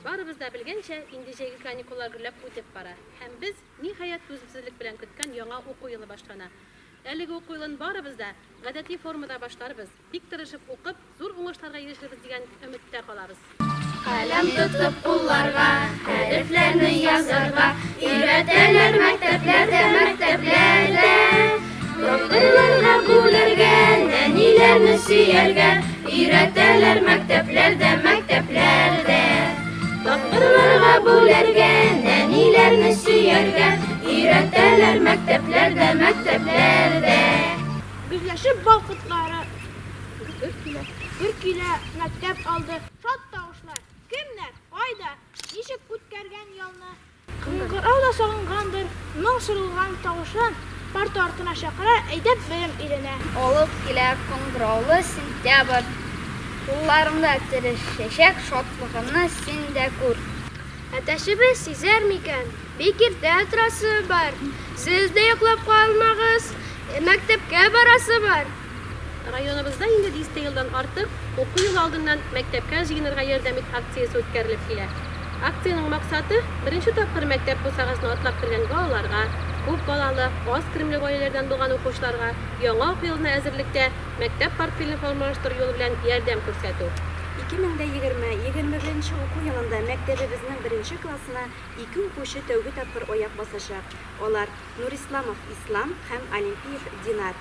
Barыбыз да белгәнчә, инде җәйге каникуллар гөрләп үтеп бара. Һәм без ниһаять түземсезлек белән көткән яңа уку елы башлана. Әлеге уку елын барыбыз да гадәти формада башларбыз. Бик тырышып укып, зур уңышларга ирешербез дигән өметтә калабыз. Каләм тотып кулларга, хәрефләрне язарга, өйрәтәләр мәктәпләрдә. Докторларга бүләргә, нәниләрне сөяргә, өйрәтәләр мәктәпләрдә. Докторларга бүләргә, нәниләрне сөяргә, өйрәтәләр мәктәпләрдә. Гүзләшеп балкытлары Бөркилә мәктәп алды, шат тавышлар. Кемнәр, кайда, ничек үткәргән ялны? Кыңгырау да сагынгандыр, моң сырылган тавышын парта артына чакыра, әйдәп белем иленә. Алып килә кыңгыраулы сентябрь. Кулларымда тиреш чәчәк, шатлыгымны син дә күр. Әтәшебез сизәр микән? Бик иртә торасы бар. Сез дә йоклап калмагыз. Мәктәпкә барасы бар. Районыбызда инде 100 елдан артык уку елы алдыннан мәктәпкә җыенырга ярдәм ит акциясе үткәрелеп килә. Акциянең максаты беренче тапкыр мәктәп бусагасын атлап кергән балаларга, күп балалы, аз керемле гаиләләрдән булган укучыларга яңа уку елына әзерлектә мәктәп портфелен формалаштыру юлы белән ярдәм күрсәтү. 2020-21 уку елында мәктәбебезнең 1 классына 2 укучы тәүге тапкыр аяк басачак. Алар Нурисламов Ислам һәм Олимпиев Динар.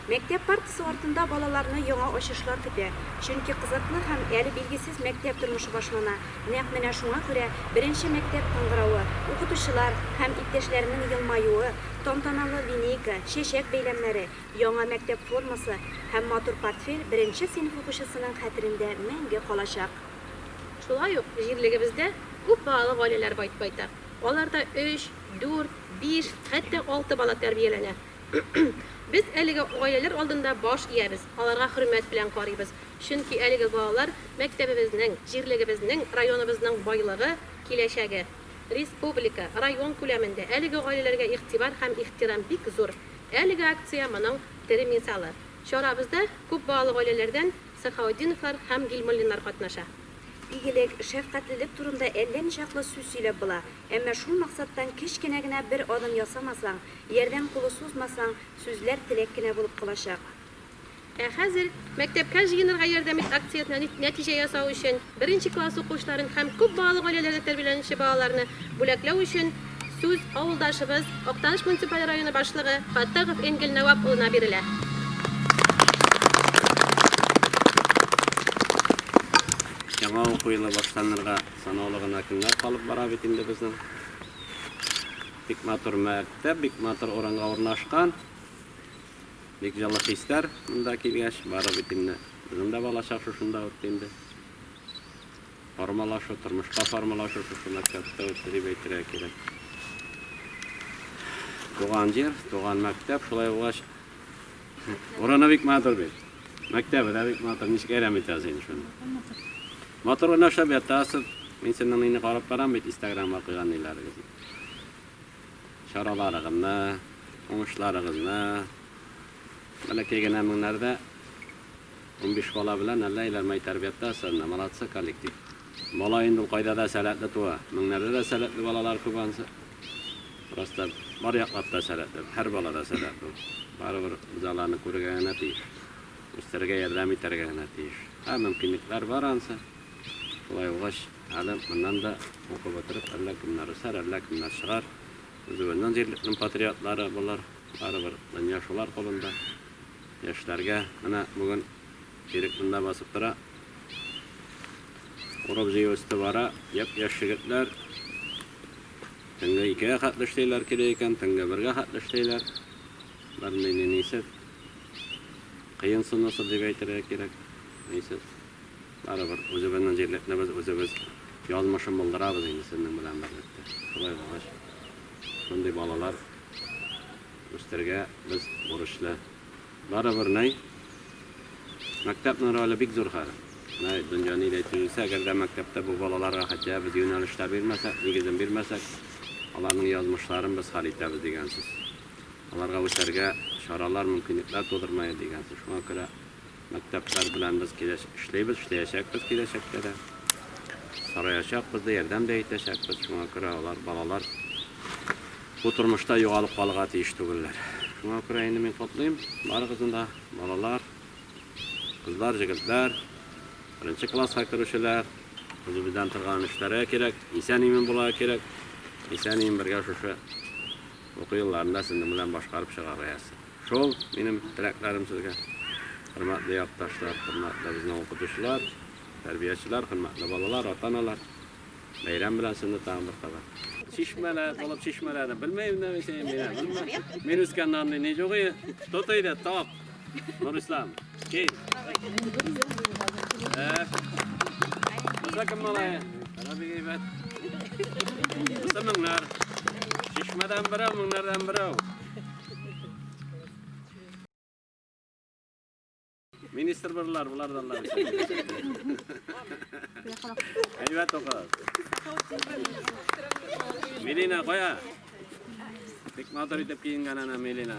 Мәктәп партасы артында балаларны яңа ачышлар көтә. Чөнки кызыклы һәм әле билгесез мәктәп тормышы башлана. Нәкъ менә шуңа күрә беренче мәктәп кыңгыравы, укытучылар һәм иптәшләренең елмаюы, тантаналы линейка, чәчәк бәйләмнәре, яңа мәктәп формасы һәм матур портфель беренче сыйныф укучысының хәтерендә мәңге калачак. Шулай ук җирлегебездә күп балалы гаиләләр байтак. Аларда 3, 4, 5, хәтта 6 бала тәрбияләнә. Biz әлеге гаиләләр алдында баш иябез, аларга хөрмәт белән карыйбыз. Чөнки әлеге балалар мәктәбебезнең, җирлегебезнең, районыбызның байлыгы, киләчәге. Республика, район күләмендә әлеге гаиләләргә игътибар һәм ихтирам бик зур. Әлеге акция моның тере мисалы. Чарабызда күп балалы гаиләләрдән Сахаудиновлар һәм Гилмуллиннар катнаша. Игелек, шәфкатьлелек турында әллә ничаклы сүз сөйләп була. Әмма шул максаттан кичкенә генә бер адым ясамасаң, ярдәм кулы сузмасаң, сүзләр теләк кенә булып калачак. Хәзер мәктәпкә җыенырга ярдәм ит акциясенә нәтиҗә ясау өчен 1 класс укучыларын һәм күп балалы гаиләләрдә тәрбияләнүче балаларны бүләкләү өчен сүз авылдашыбыз Актаныш муниципаль районы башлыгы Фаттахов Энгел Навап улына бирелә. Яңа уку елы башланырга санаулы гына көннәр калып бара бит инде безнең. Бик матур мәктәп, бик матур урынга урнашкан. Бик җылы хисләр монда килгәч, бары бит инде. Безнең дә балачак шушында үтте инде. Формалашу, тормышка формалашу шушы мәктәптә үтте дип әйтергә кирәк. Туган җир, туган мәктәп, шулай булгач, урыны бик матур бит. Мәктәбе дә бик матур, ничек әрәм итәсең шуны. Матур уйнашып ятасыз. Мин синең мине карап барам бит Instagramга куйган ниләрегез. Шараларыгызны, уңышларыгызны. Бәләкәй генә меңнәрдә 15 бала белән әллә мәй тәрбиятә сәнә молодцы коллектив. Бала инде ул кайда да сәләтле туа. Меңнәрдә дә сәләтле балалар күбәнсе. Просто бар яклапта сәләтле, һәр бала да сәләтле. Барыбер заланы күрергә генә тиеш. Үстәргә ярдәм итәргә генә тиеш. Һәм мөмкинлекләр бар ансы. Шулай булгач, әле моннан да укып бетереп, әллә кемнәр үсәр, әллә кемнәр чыгар. Үзебезнең җирлекнең патриотлары булар. Барыбер дөнья шулар кулында. Яшьләргә менә бүген кирәклендә басып тора. Урып җыю өсте бара, яшь егетләр. Төнге 2-гә хәтле эшләйләр кирәк икән, төнге 1-гә хәтле эшләйләр. Барны нисеп кыен сынысы дип әйтергә кирәк. Нисеп барыбер үзебезнең җирлекне без үзебез язмышын булдырабыз инде сезнең белән бергә. Шулай булгач, шундый балалар үстергә без бурычлы. Барыбер нәй мәктәпнең роле бик зур хәзер. Нәй дөньяны әйтүсә, әгәр дә мәктәптә бу балаларга хәтта без юнәлештә бирмәсәк, нигезен бирмәсәк, аларның язмышларын без хәл итәбез дигән сүз. Аларга үсәргә чаралар, мөмкинлекләр тудырмая дигән сүз. Шуңа күрә мәктәпләр белән без эшләйбез, эшләячәкбез киләчәктә дә. sarayacak, biz de yerden de itecek, biz şuna göre balalar bu turmuşta yoğalıp balığa tiyiş tugurlar. Şuna göre indi men toplayayım, bari kızında balalar, kızlar, jigitler, birinci klas hakiruşlar, bizi bizden tırgan işlere kerek, isen imin bulağa kerek, isen imin birge şuşu oku yıllarında sizin bilen başkarıp çıkarayasın. Şol benim dileklerim sizge. Hürmetli yurttaşlar, hürmetli bizden okutuşlar, terbiyeçiler, hürmetli balalar, ata-analar. Bayram bilen sizni tağın bir kadar. Şişmeler, bolup şişmelerni bilmeyim ne şeyim bilmem. Men üskenden ne joğu? Totayda top. Nur İslam. Keyin. Sakın malaya. Arabi gıybet. Isımınlar. Şişmeden biri, mınlardan biri. Minister birler, bulardanlar. Evet o kadar. Melina koya. Tek motor itip kiyingan ana Melina.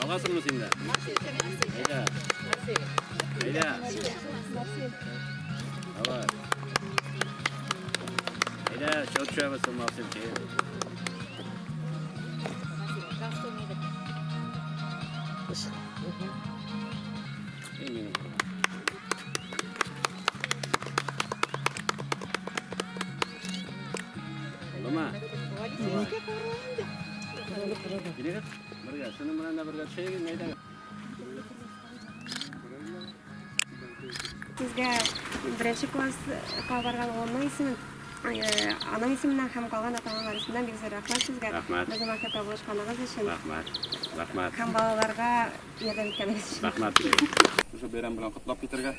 Soğasın mı sinde? Hayda. Hayda. Evet. Hayda, çok çöbüsün mahsul ki. Eminim. Oldu mu? Gidin git. Birga, senin bilen de birga şey neydi? Sizge birinci klas kalbargan onun ismin, anam isminden hem kalgan atamın isminden bir güzel rahmet sizge. Rahmet. Bizim maktabda buluşkanınız için. Rahmet. Rahmet. Hem balalarga yardım etkeniniz için. Rahmet. Şu bayram bilan qutlab ketirge.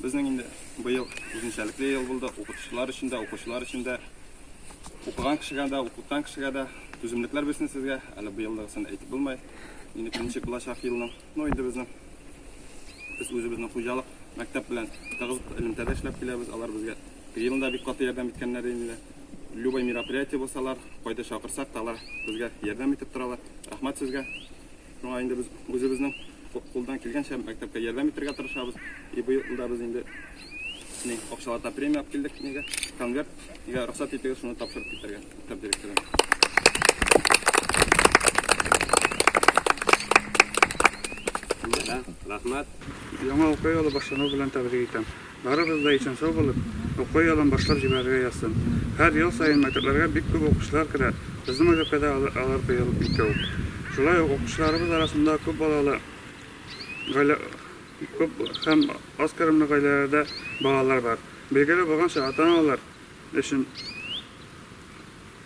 Bizning endi bu yil uzunchalikli yil bo'ldi. O'qituvchilar için de, o'quvchilar için de, o'qigan kishiga da, o'qitgan kishiga da tuzumliklar bersin sizga. Hali bu yildagisini aytib bo'lmay. Endi birinchi klass yilning, endi biz o'zimizning xo'jalik maktab bilan tig'iz ilmda ishlab kelamiz. Ular bizga bir yilda bir qat yordam etganlar endi. Любой мероприятие bo'lsalar, qo'yda chaqirsak, ular bizga yordam etib turalar. Rahmat sizga. Shunga endi biz o'zimizning qo'ldan kelgancha maktabga yordam etishga tirishamiz. Bu yilda biz endi o'qishlarda premiya olib keldik. Nega? Konvert, nega ruxsat etilgan shuni topshirib ketirgan maktab direktoriga. Rahmat. Яңа уку йылы башлану белән тәбрик итәм. Барыбыз да исән-сау булып, уку йылын башлап җибәрергә язсын. Һәр ел сайын мәктәпләргә бик күп укучылар керә. Безнең мәктәптә дә алар быел ике ук. Шулай ук укучыларыбыз арасында күп балалы гаилә күп һәм аз керемле гаиләләрдә балалар бар. Билгеле булганча ата-аналар өчен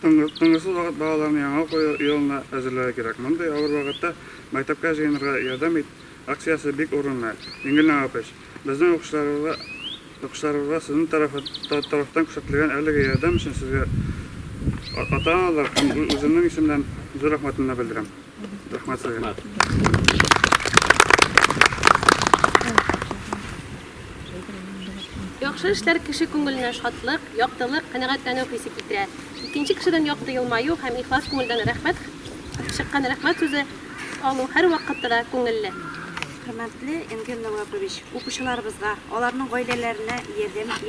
тыңгысыз вакыт балаларны яңа уку йылына әзерләргә кирәк. Мондый авыр вакытта мәктәпкә җыенырга ярдәм ит акциясы бик урынлы. Иңгелне апыш. Безнең укучыларга сезнең тарафтан күрсәтелгән әлеге ярдәм өчен сезгә ата-аналар һәм үземнең исемнән зур рәхмәтемне белдерәм. Рәхмәт сезгә. Яхшы эшләр кеше күңеленә шатлык, яктылык, канәгатьләнү хисе китерә. Икенче кешедән якты елмаю һәм ихлас күңелдән рәхмәт, чыккан рәхмәт сүзе алу һәр вакытта да күңелле. Hürmetli Engin Novakovic, okuşularımızga, onların ailelerine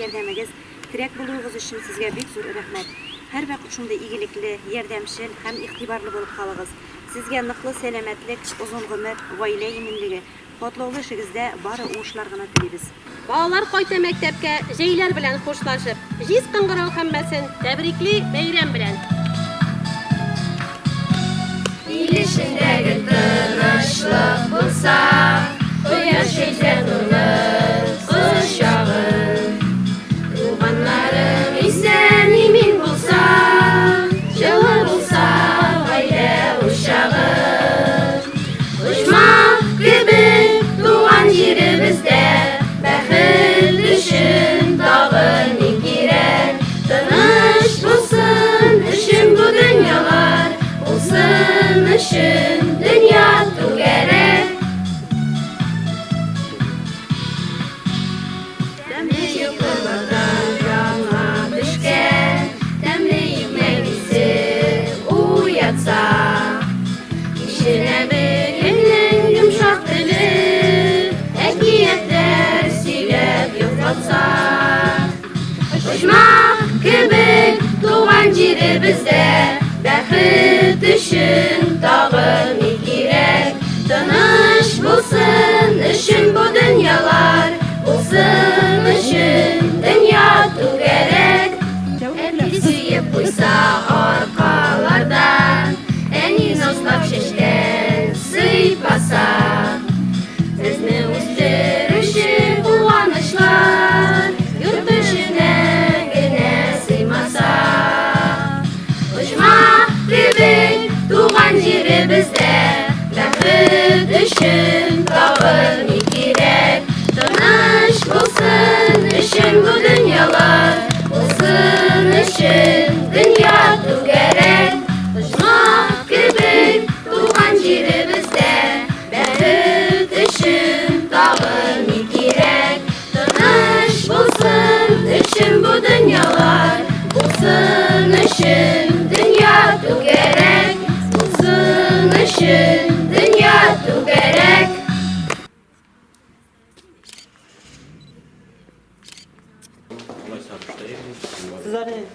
yardımınız, kirek bulduğunuz için sizge büyük zor rahmet. Her vakit şunda iyilikli, yardımcıl hem ihtibarlı bulup kalığız. Sizge nıklı selametlik, uzun ömür, aile yeminligi, kutlu işinizde bari oğuşlarına dileriz. Балалар кайта мәктәпкә җәйләр белән хушлашып, җиз кыңгырау һәммәсен тәбрикле бәйрәм белән. İlişindəki tınışlıq bulsa, Quyaş isə nurlu qış yağır. Tuğanların isən imin bulsa, Жылы bulsa ailə uşağı. Uçmaq gibi doğan yerimizdə, Bəxil düşün dağın ikirən, Tınış bulsun düşün bu dünyalar, Olsun ışın dünya tügerek. Demli yıkılmadan yana düşken, Demli yükmenisi uyatsa, İşine birinin yumuşak dili, Ekiyetler silep yıpratsa, Uçma kebek doğan cirebizde bәхет üçün tağın kirek Tanış bulsun üçün bu dünyalar Bulsun üçün dünya gerek Hep suyup uysa arkalardan Eni noslap şeşten sıypasa Bizni üstürüşü kullanışlar Yurt dışına gene sıymasa Uçma gibi doğan cirebizde Bәхет üçün tağın kirek Tanış bulsun üçün bu dünyalar Bulsun üçün dünya gerek Uçma gibi doğan cirebizde Bәхет üçün tağın kirek Tanış bulsun üçün bu dünyalar Bulsun üçün dünya gerek Bulsun üçün dünya gerek Sizlerin